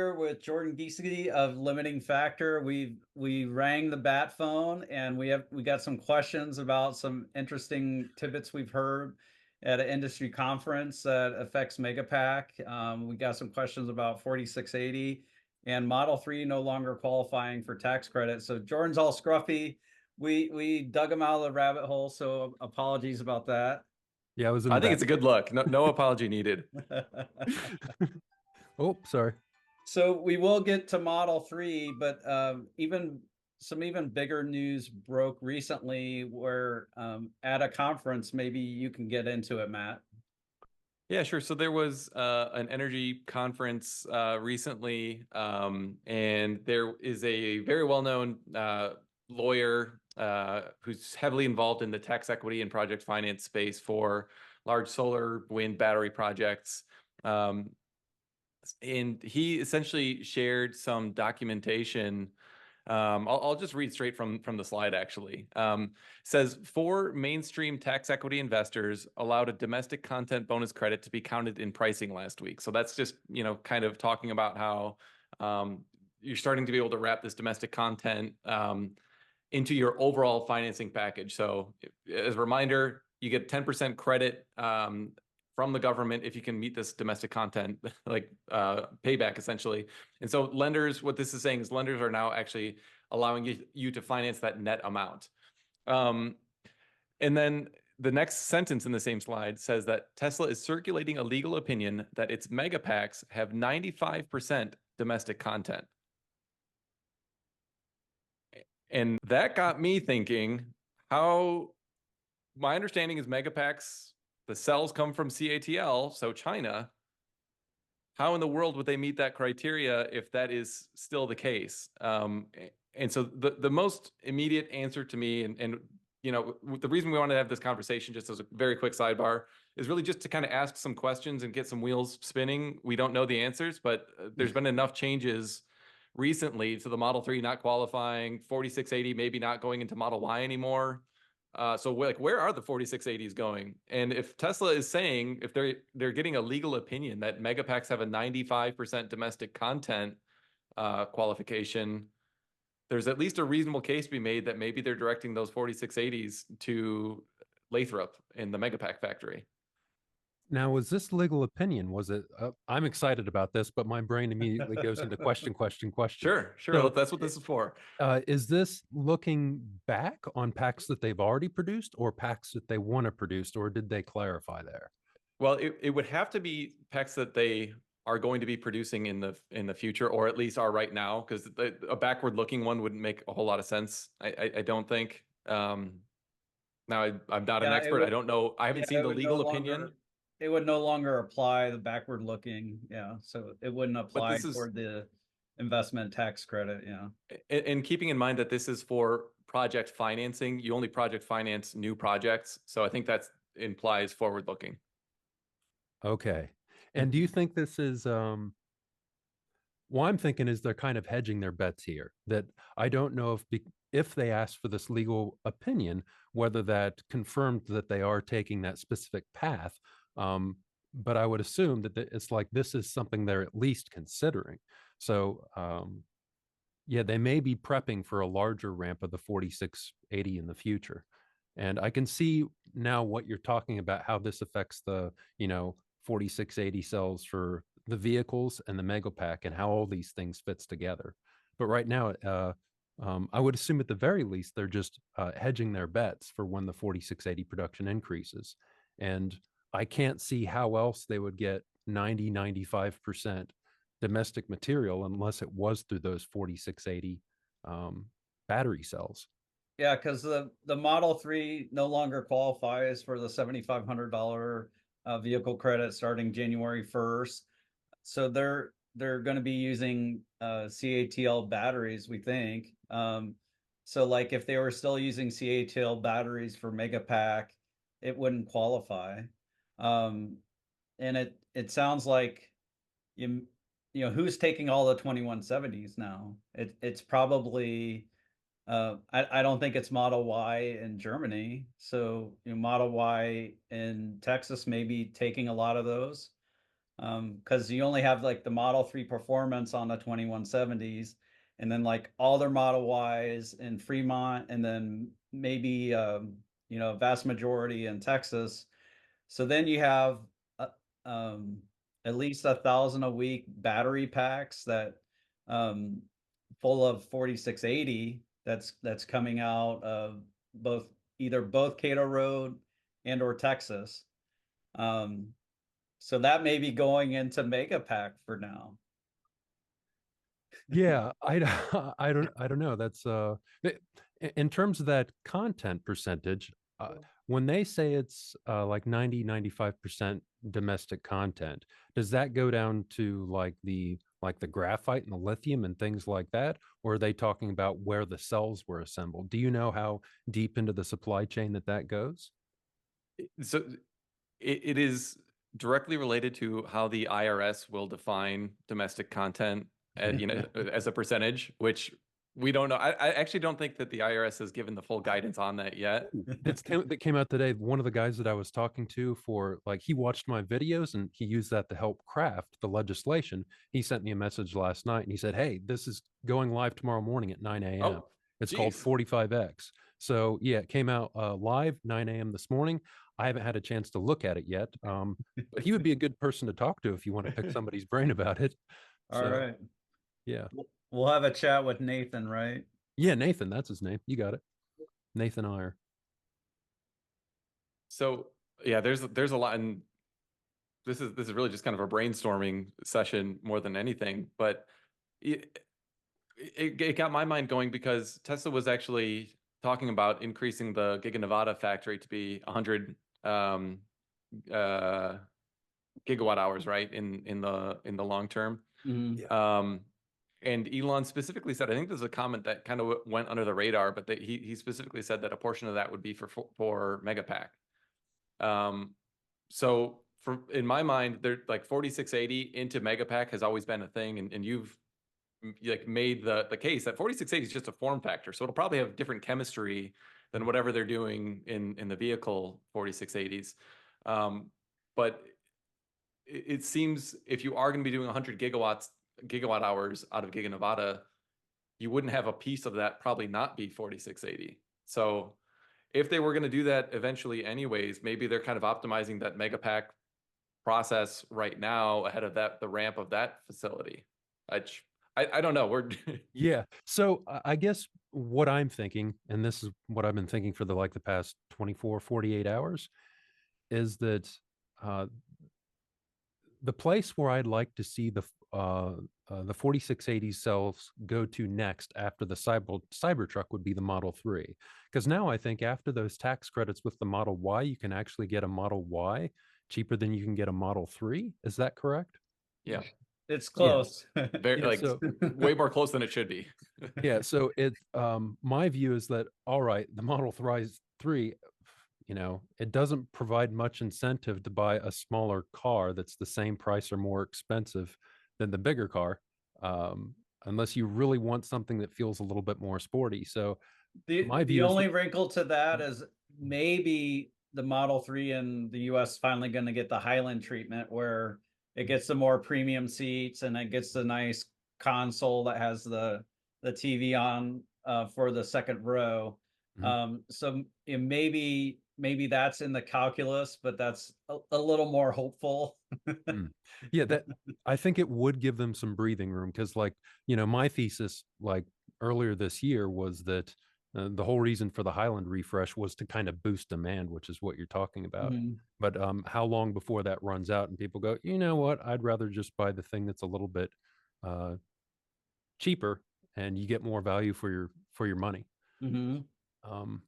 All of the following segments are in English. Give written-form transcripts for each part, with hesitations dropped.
here with Jordan Geesey of Limiting Factor. We rang the bat phone and we got some questions about some interesting tidbits we've heard at an industry conference that affects Megapack. We got some questions about 4680 and Model 3 no longer qualifying for tax credit. So Jordan's all scruffy. We dug him out of the rabbit hole, so apologies about that. Yeah, I was in I the think back. it's a good look. No apology needed. Oh, sorry. So we will get to Model 3, but even bigger news broke recently where at a conference, maybe you can get into it, Matt. Yeah, sure. So there was an energy conference recently, and there is a very well-known lawyer who's heavily involved in the tax equity and project finance space for large solar, wind, battery projects. And he essentially shared some documentation. I'll just read straight from the slide, actually. Says, for mainstream tax equity investors allowed a domestic content bonus credit to be counted in pricing last week. So that's just, kind of talking about how you're starting to be able to wrap this domestic content into your overall financing package. So as a reminder, you get 10% credit from the government if you can meet this domestic content, like payback essentially. And so lenders, what this is saying is lenders are now actually allowing you to finance that net amount. And then the next sentence in the same slide says that Tesla is circulating a legal opinion that its Megapacks have 95% domestic content. And that got me thinking, how my understanding is Megapacks, the cells come from CATL, so China. How in the world would they meet that criteria if that is still the case? And so the most immediate answer to me, and the reason we wanted to have this conversation, just as a very quick sidebar, is really just to kind of ask some questions and get some wheels spinning. We don't know the answers, but there's been enough changes recently to the Model 3 not qualifying, 4680 maybe not going into Model Y anymore. So where are the 4680s going? And if Tesla is saying, if they're getting a legal opinion that Megapacks have a 95% domestic content qualification, there's at least a reasonable case to be made that maybe they're directing those 4680s to Lathrop in the Megapack factory. Now, was this legal opinion? Was it? I'm excited about this, but my brain immediately goes into question. Sure. So, That's what this is for. is this looking back on packs that they've already produced or packs that they want to produce, or did they clarify there? Well, it would have to be packs that they are going to be producing in the future, or at least are right now, because a backward-looking one wouldn't make a whole lot of sense. I don't think. Now, I'm not an expert. I don't know. I haven't seen the legal opinion. It would no longer apply the backward looking. Yeah. So it wouldn't But apply this is, toward the investment tax credit. Yeah. and keeping in mind that this is for project financing, you only project finance new projects. So I think that implies forward looking. Okay. And do you think this is what I'm thinking is they're kind of hedging their bets here, that I don't know if they asked for this legal opinion, whether that confirmed that they are taking that specific path. But I would assume that it's like this is something they're at least considering. So yeah, they may be prepping for a larger ramp of the 4680 in the future. And I can see now what you're talking about, how this affects the 4680 cells for the vehicles and the Megapack, and how all these things fits together. But right now, I would assume at the very least they're just hedging their bets for when the 4680 production increases. And I can't see how else they would get 95% domestic material unless it was through those 4680 battery cells. Yeah, because the Model 3 no longer qualifies for the $7,500 vehicle credit starting January 1st. So they're going to be using CATL batteries, we think. So like if they were still using CATL batteries for Megapack, it wouldn't qualify. And it sounds like who's taking all the 2170s now? It's probably I don't think it's Model Y in Germany. So Model Y in Texas may be taking a lot of those. Because you only have like the Model 3 Performance on the 2170s, and then like all their Model Ys in Fremont, and then maybe vast majority in Texas. So then you have uh, um, at least 1,000 a week battery packs that full of 4680 that's coming out of both Cato Road and or Texas. Um, so that may be going into Megapack for now. Yeah, I don't know. That's in terms of that content percentage, when they say it's like 95% domestic content, does that go down to like the graphite and the lithium and things like that, or are they talking about where the cells were assembled? Do you know how deep into the supply chain that goes? So it is directly related to how the IRS will define domestic content, as a percentage, which we don't know. I actually don't think that the IRS has given the full guidance on that yet. That came out today. One of the guys that I was talking to for like he watched my videos and he used that to help craft the legislation. He sent me a message last night and he said, "Hey, this is going live tomorrow morning at 9 a.m. Oh, It's called geez. 45X." So yeah, it came out live 9 a.m. this morning. I haven't had a chance to look at it yet, but he would be a good person to talk to if you want to pick somebody's brain about it. All So right. yeah, We'll have a chat with Nathan, right? yeah, Nathan, that's his name. You got it, Nathan Iyer. So yeah, there's a lot, and this is really just kind of a brainstorming session more than anything, but it got my mind going because Tesla was actually talking about increasing the Giga Nevada factory to be 100 uh, gigawatt hours, right? In the long term. Mhm. And Elon specifically said, I think there's a comment that kind of went under the radar, but that he specifically said that a portion of that would be for Megapack. So for in my mind, they're like 4680 into Megapack has always been a thing, and you've like made the case that 4680 is just a form factor, so it'll probably have different chemistry than whatever they're doing in the vehicle 4680s. But it seems if you are going to be doing 100 gigawatt hours out of Giga Nevada, you wouldn't have a piece of that probably not be 4680. So if they were going to do that eventually anyways, maybe they're kind of optimizing that Megapack process right now ahead of the ramp of that facility. I don't know. We're Yeah. So I guess what I'm thinking, and this is what I've been thinking for the past 24, 48 hours, is that uh, the place where I'd like to see the 4680 cells go to next after the Cybertruck would be the Model 3. Because now I think after those tax credits with the Model Y, you can actually get a Model Y cheaper than you can get a Model 3. Is that correct? yeah, It's Yeah. close. very Yeah. like So way more close than it should be. yeah, so my view is that all right, the Model 3, it doesn't provide much incentive to buy a smaller car that's the same price or more expensive than the bigger car, unless you really want something that feels a little bit more sporty. So my The view is only that wrinkle to that is maybe the Model 3 in the US finally going to get the Highland treatment where it gets the more premium seats and it gets the nice console that has the TV on for the second row. Mhm. So maybe that's in the calculus, but that's a little more hopeful. Mm. Yeah, that I think it would give them some breathing room because, my thesis, like earlier this year, was that the whole reason for the Highland refresh was to kind of boost demand, which is what you're talking about. Mhm. But how long before that runs out and people go, you know what, I'd rather just buy the thing that's a little bit uh, cheaper and you get more value for your money. Mhm. Um,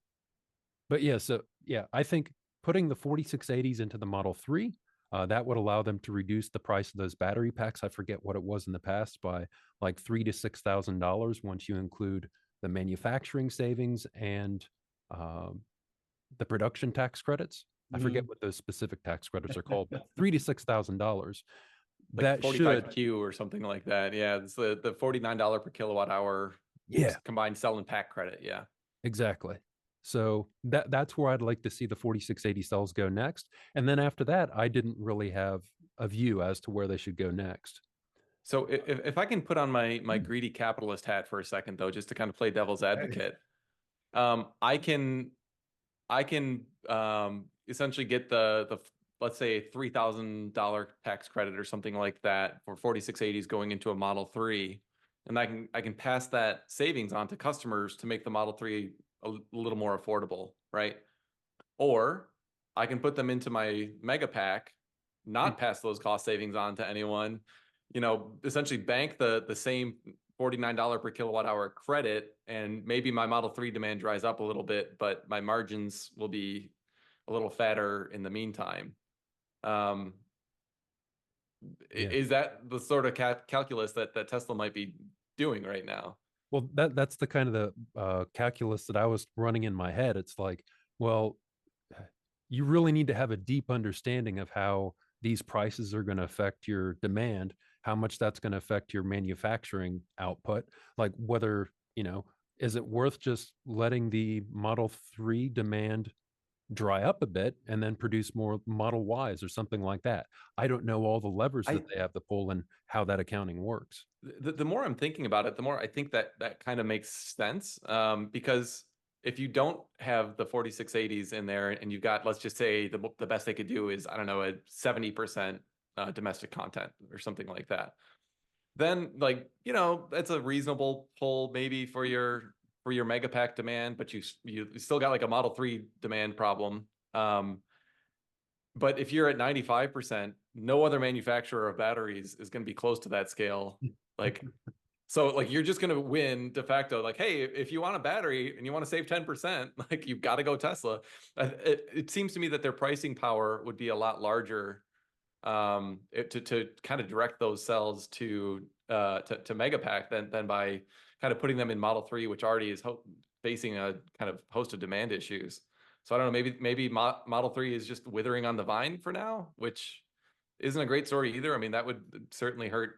but yeah, so yeah, I think putting the 4680s into the Model 3, that would allow them to reduce the price of those battery packs. I forget what it was in the past by like $3,000 to $6,000 once you include the manufacturing savings and um, the production tax credits. I forget Mhm. what those specific tax credits are called, but $3,000 to $6,000. Like That should, 45Q or something like that. Yeah, it's the $49 per kilowatt hour yeah, combined cell and pack credit. Yeah. exactly. So that's where I'd like to see the 4680 cells go next. And then after that, I didn't really have a view as to where they should go next. So if I can put on my greedy capitalist hat for a second, though, just to kind of play devil's advocate, I can essentially get the let's say $3,000 tax credit or something like that for 4680s going into a Model 3, and I can pass that savings on to customers to make the Model 3 a little more affordable, right? Or I can put them into my Megapack, not pass those cost savings on to anyone, essentially bank the same $49 per kilowatt hour credit, and maybe my Model 3 demand dries up a little bit, but my margins will be a little fatter in the meantime. Is that the sort of calculus that Tesla might be doing right now? Well, that's the kind of the calculus that I was running in my head. It's like, well, you really need to have a deep understanding of how these prices are going to affect your demand, how much that's going to affect your manufacturing output, like whether, is it worth just letting the Model 3 demand dry up a bit and then produce more Model Ys or something like that? I don't know all the levers that they have to pull and how that accounting works. The more I'm thinking about it, the more I think that kind of makes sense, because if you don't have the 4680s in there and you've got, let's just say the best they could do is, I don't know, a 70% domestic content or something like that, then that's a reasonable pull maybe for your Megapack demand, but you still got like a Model 3 demand problem. But if you're at 95%, no other manufacturer of batteries is going to be close to that scale. So you're just going to win de facto. Like, hey, if you want a battery and you want to save 10%, you've got to go Tesla. It seems to me that their pricing power would be a lot larger, to kind of direct those cells to Megapack than by kind of putting them in Model 3, which already is facing a kind of host of demand issues. So I don't know, maybe Model 3 is just withering on the vine for now, which isn't a great story either. I mean, that would certainly hurt,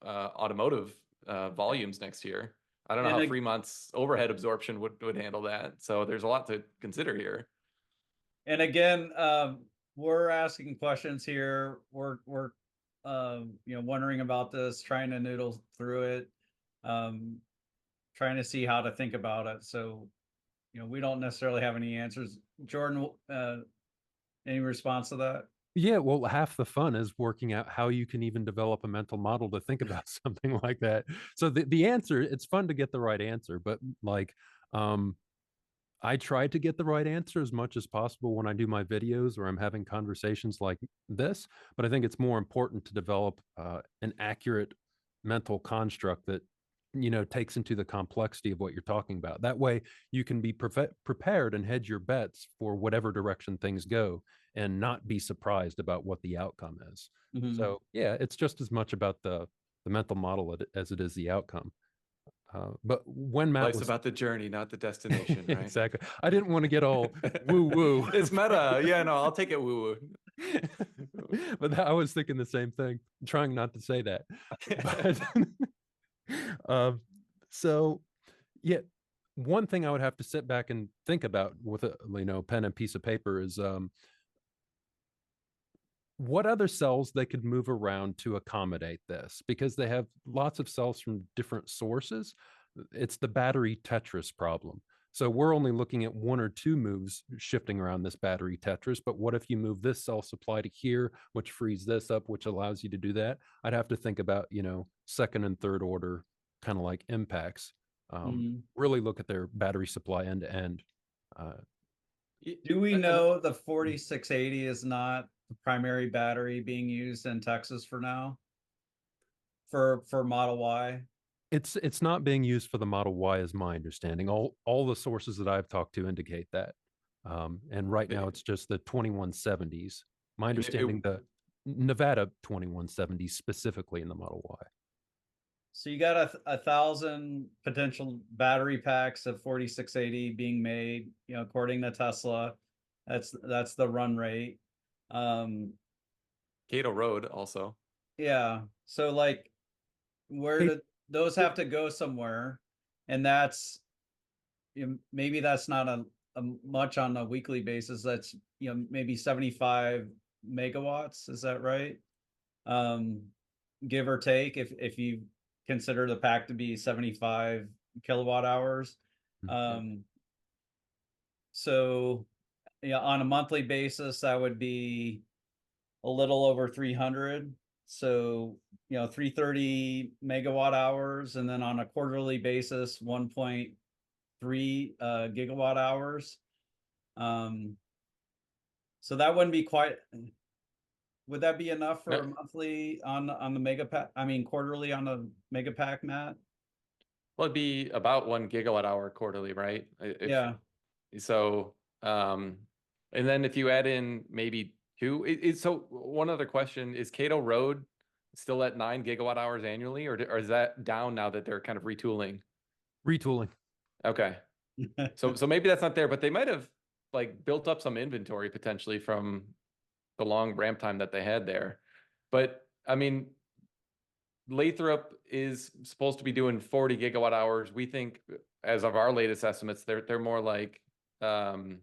automotive volumes next year. I don't know how Fremont's overhead absorption would handle that. So there's a lot to consider here. And again, we're asking questions here. We're wondering about this, trying to noodle through it, trying to see how to think about it. So, we don't necessarily have any answers. Jordan, any response to that? Yeah, well, half the fun is working out how you can even develop a mental model to think about something like that. So the answer, it's fun to get the right answer, but I try to get the right answer as much as possible when I do my videos or I'm having conversations like this. But I think it's more important to develop an accurate mental construct that takes into the complexity of what you're talking about. That way you can be prepared and hedge your bets for whatever direction things go and not be surprised about what the outcome is. So yeah, it's just as much about the mental model as it is the outcome. But when Matt Life's about the journey, not the destination, right? Exactly. I didn't want to get all woo-woo. It's meta. Yeah, no, I'll take it woo-woo. But I was thinking the same thing, trying not to say that. But, so yeah, one thing I would have to sit back and think about with a pen and piece of paper is what other cells they could move around to accommodate this, because they have lots of cells from different sources. It's the battery Tetris problem. So we're only looking at one or two moves shifting around this battery Tetris, but what if you move this cell supply to here, which frees this up, which allows you to do that? I'd have to think about, second and third order kind of like impacts. Really look at their battery supply end to end. Do we know the 4680 is not the primary battery being used in Texas for now? For Model Y? It's not being used for the Model Y, is my understanding. All the sources that I've talked to indicate that. And right now it's just the 2170s. My understanding, the Nevada 2170s specifically in the Model Y. So you got 1,000 potential battery packs of 4680 being made, according to Tesla. That's the run rate. Cato Road also. Yeah. So where do those have to go somewhere? And that's, maybe that's not a much on a weekly basis. That's, maybe 75 megawatts. Is that right? give or take, if you consider the pack to be 75 kilowatt hours. So yeah, on a monthly basis, that would be a little over 300. So, 330 megawatt hours, and then on a quarterly basis, 1.3 gigawatt hours. So that wouldn't be quite. Would that be enough for a monthly on the Megapack? I mean, quarterly on the Megapack, Matt? Well, it'd be about 1 gigawatt hour quarterly, right? Yeah. So, and then if you add in maybe two, so one other question, is Cato Road still at 9 gigawatt hours annually, or is that down now that they're kind of retooling? Retooling. Okay. So maybe that's not there, but they might have like built up some inventory potentially from the long ramp time that they had there. But I mean, Lathrop is supposed to be doing 40 gigawatt hours. We think, as of our latest estimates, they're more like, or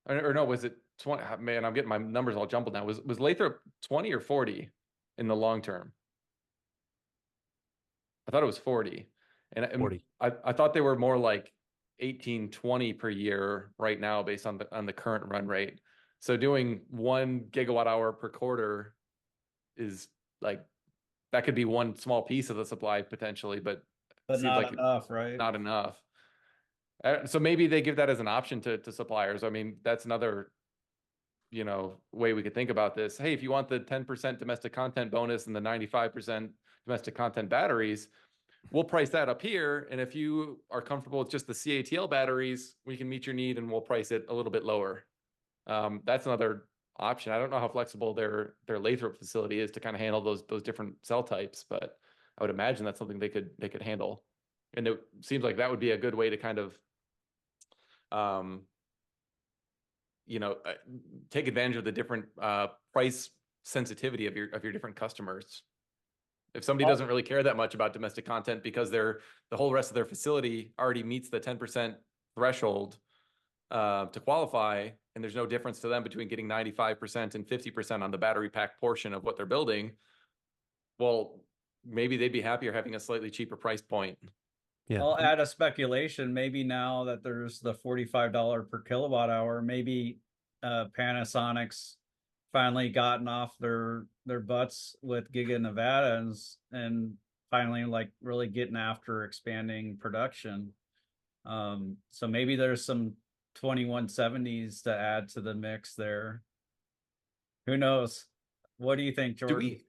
no, was it 20? Man, I'm getting my numbers all jumbled now. Was Lathrop 20 or 40 in the long term? I thought it was 40. And 40. I thought they were more like 18, 20 per year right now based on the current run rate. So doing 1 gigawatt hour per quarter is like, that could be one small piece of the supply potentially, but But seems not like enough, right? not enough. So maybe they give that as an option to suppliers. I mean, that's another, way we could think about this. Hey, if you want the 10% domestic content bonus and the 95% domestic content batteries, we'll price that up here. And if you are comfortable with just the CATL batteries, we can meet your need and we'll price it a little bit lower. That's another option. I don't know how flexible their Lathrop facility is to kind of handle those different cell types, but I would imagine that's something they could handle. And it seems like that would be a good way to kind of, take advantage of the different price sensitivity of your different customers. If somebody doesn't really care that much about domestic content because the whole rest of their facility already meets the 10% threshold to qualify, and there's no difference to them between getting 95% and 50% on the battery pack portion of what they're building, well, maybe they'd be happier having a slightly cheaper price point. Yeah. I'll add a speculation. Maybe now that there's the $45 per kilowatt hour, maybe Panasonic's finally gotten off their butts with Giga Nevada and finally like really getting after expanding production. So maybe there's some 2170s to add to the mix there. Who knows? What do you think, Jordan?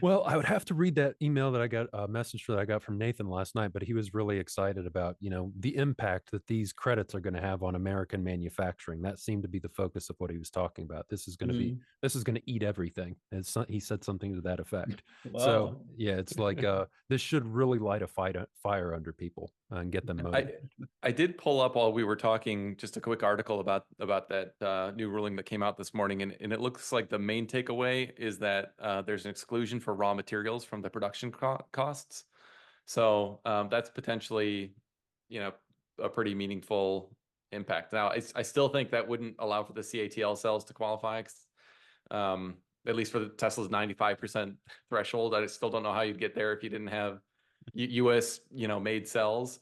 Well, I would have to read that email that I got, a message that I got from Nathan last night, but he was really excited about, the impact that these credits are going to have on American manufacturing. That seemed to be the focus of what he was talking about. This is going to eat everything. He said something to that effect. Wow. So yeah, it's like, this should really light a fire under people and get them motivated. I did pull up while we were talking just a quick article about that new ruling that came out this morning, and it looks like the main takeaway is that there's an exclusion for raw materials from the production costs. So that's potentially, a pretty meaningful impact. Now, I still think that wouldn't allow for the CATL cells to qualify, at least for the Tesla's 95% threshold. I still don't know how you'd get there if you didn't have US, made cells.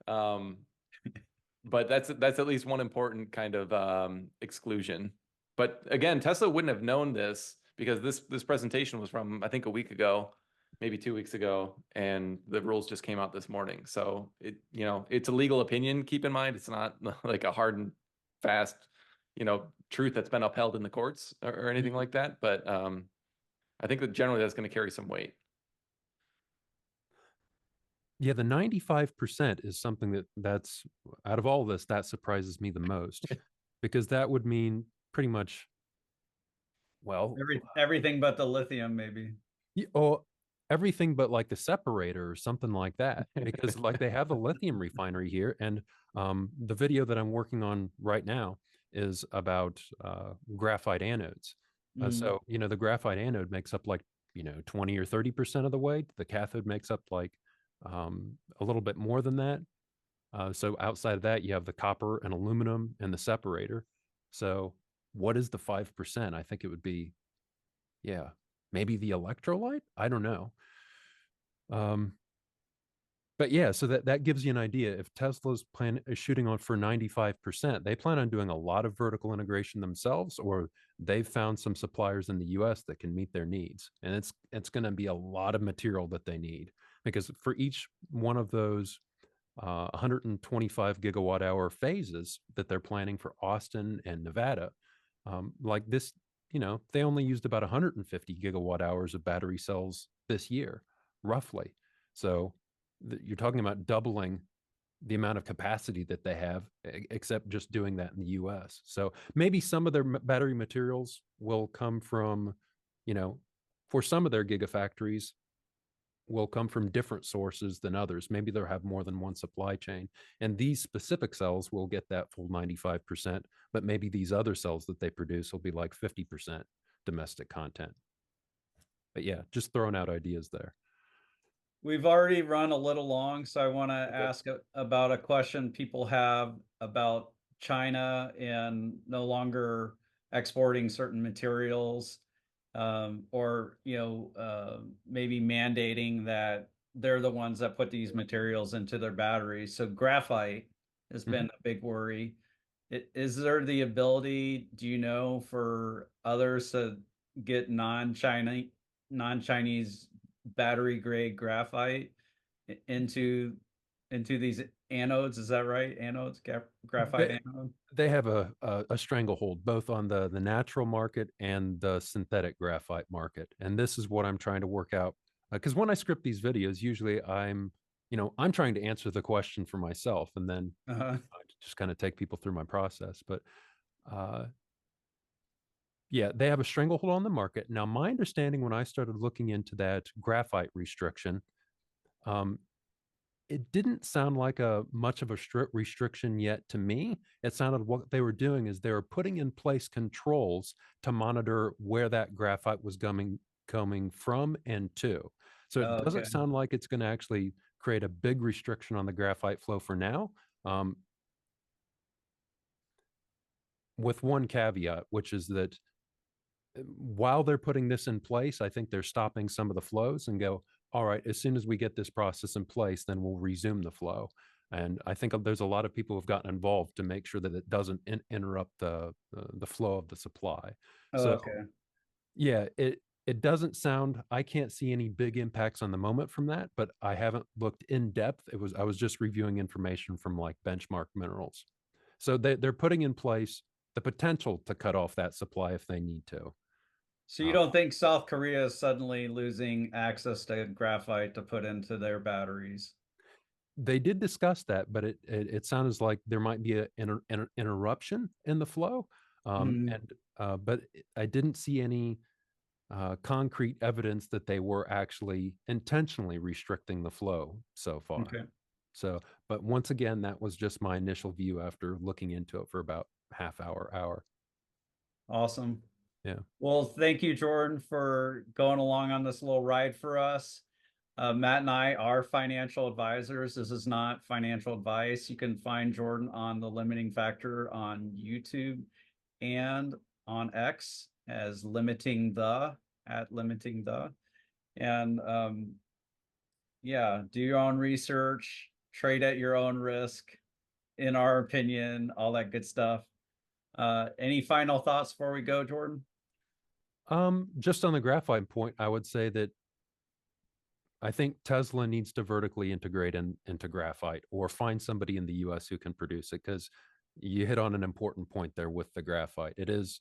But that's at least one important kind of exclusion. But again, Tesla wouldn't have known this because this presentation was from, I think, a week ago, maybe 2 weeks ago, and the rules just came out this morning. So it's a legal opinion. Keep in mind, it's not like a hard and fast, truth that's been upheld in the courts or anything like that. But I think that generally that's going to carry some weight. Yeah, the 95% is something that's out of all this, that surprises me the most, because that would mean pretty much, well, everything but the lithium, maybe. or everything but like the separator or something like that, because like they have a lithium refinery here, and the video that I'm working on right now is about graphite anodes. So the graphite anode makes up like 20 or 30% of the weight. The cathode makes up like a little bit more than that. So outside of that, you have the copper and aluminum and the separator. So what is the 5%? I think it would be, Yeah, maybe the electrolyte. I don't know. But yeah, so that gives you an idea. If Tesla's plan is shooting on for 95%, they plan on doing a lot of vertical integration themselves, or they've found some suppliers in the US that can meet their needs. And it's going to be a lot of material that they need, because for each one of those 125 gigawatt hour phases that they're planning for Austin and Nevada, like this, they only used about 150 gigawatt hours of battery cells this year, roughly. So you're talking about doubling the amount of capacity that they have, except just doing that in the US. So maybe some of their battery materials will come from, for some of their gigafactories, will come from different sources than others. Maybe they'll have more than one supply chain. And these specific cells will get that full 95%, but maybe these other cells that they produce will be like 50% domestic content. But yeah, just throwing out ideas there. We've already run a little long, so I want to Okay. ask about a question people have about China and no longer exporting certain materials, or maybe mandating that they're the ones that put these materials into their batteries. So graphite has been a big worry. Is there the ability, do you know, for others to get non-Chinese battery grade graphite into these anodes? Is that right? Anodes, graphite anode. They have a stranglehold both on the natural market and the synthetic graphite market, and this is what I'm trying to work out. Because when I script these videos, usually I'm trying to answer the question for myself, and then Uh-huh. I just kind of take people through my process. But yeah, they have a stranglehold on the market. Now, my understanding when I started looking into that graphite restriction, it didn't sound like much of a restriction yet to me. It sounded what they were doing is they were putting in place controls to monitor where that graphite was coming from and to. So it Okay. doesn't sound like it's going to actually create a big restriction on the graphite flow for now. With one caveat, which is that while they're putting this in place, I think they're stopping some of the flows and go, all right, as soon as we get this process in place, then we'll resume the flow. And I think there's a lot of people who've gotten involved to make sure that it doesn't interrupt the flow of the supply. So Okay. yeah, it doesn't sound, I can't see any big impacts on the moment from that, but I haven't looked in depth. I was just reviewing information from like Benchmark Minerals. So they're putting in place the potential to cut off that supply if they need to. So you don't think South Korea is suddenly losing access to graphite to put into their batteries? They did discuss that, but it sounds like there might be an interruption in the flow, but I didn't see any concrete evidence that they were actually intentionally restricting the flow so far. Okay. So, but once again, that was just my initial view after looking into it for about hour. Awesome. Yeah. Well, thank you, Jordan, for going along on this little ride for us. Matt and I are financial advisors. This is not financial advice. You can find Jordan on The Limiting Factor on YouTube and on X as Limiting the, at Limiting the. And yeah, do your own research, trade at your own risk, in our opinion, all that good stuff. Any final thoughts before we go, Jordan? Just on the graphite point, I would say that I think Tesla needs to vertically integrate into graphite or find somebody in the US who can produce it, because you hit on an important point there with the graphite. It is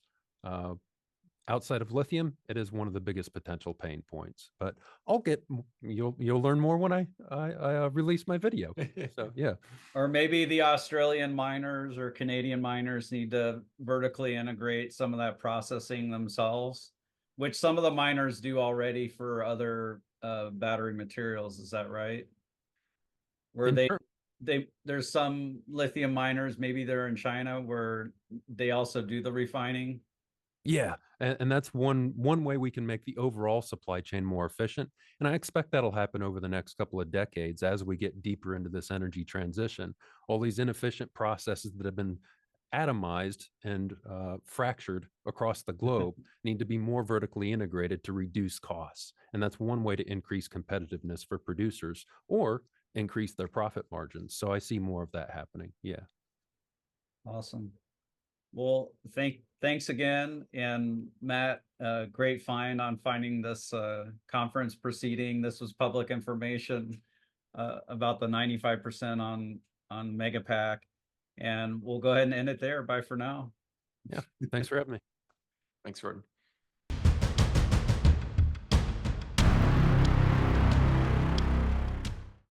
outside of lithium, it is one of the biggest potential pain points. But you'll learn more when I release my video. So yeah. Or maybe the Australian miners or Canadian miners need to vertically integrate some of that processing themselves, which some of the miners do already for other battery materials. Is that right? Where there's some lithium miners, maybe they're in China, where they also do the refining. Yeah, and that's one way we can make the overall supply chain more efficient. And I expect that'll happen over the next couple of decades as we get deeper into this energy transition. All these inefficient processes that have been atomized and fractured across the globe need to be more vertically integrated to reduce costs. And that's one way to increase competitiveness for producers or increase their profit margins. So I see more of that happening. Yeah. Awesome. Well, thanks again. And Matt, great find on finding this conference proceeding. This was public information about the 95% on Megapack. And we'll go ahead and end it there. Bye for now. Yeah. Thanks for having me. Thanks, Jordan.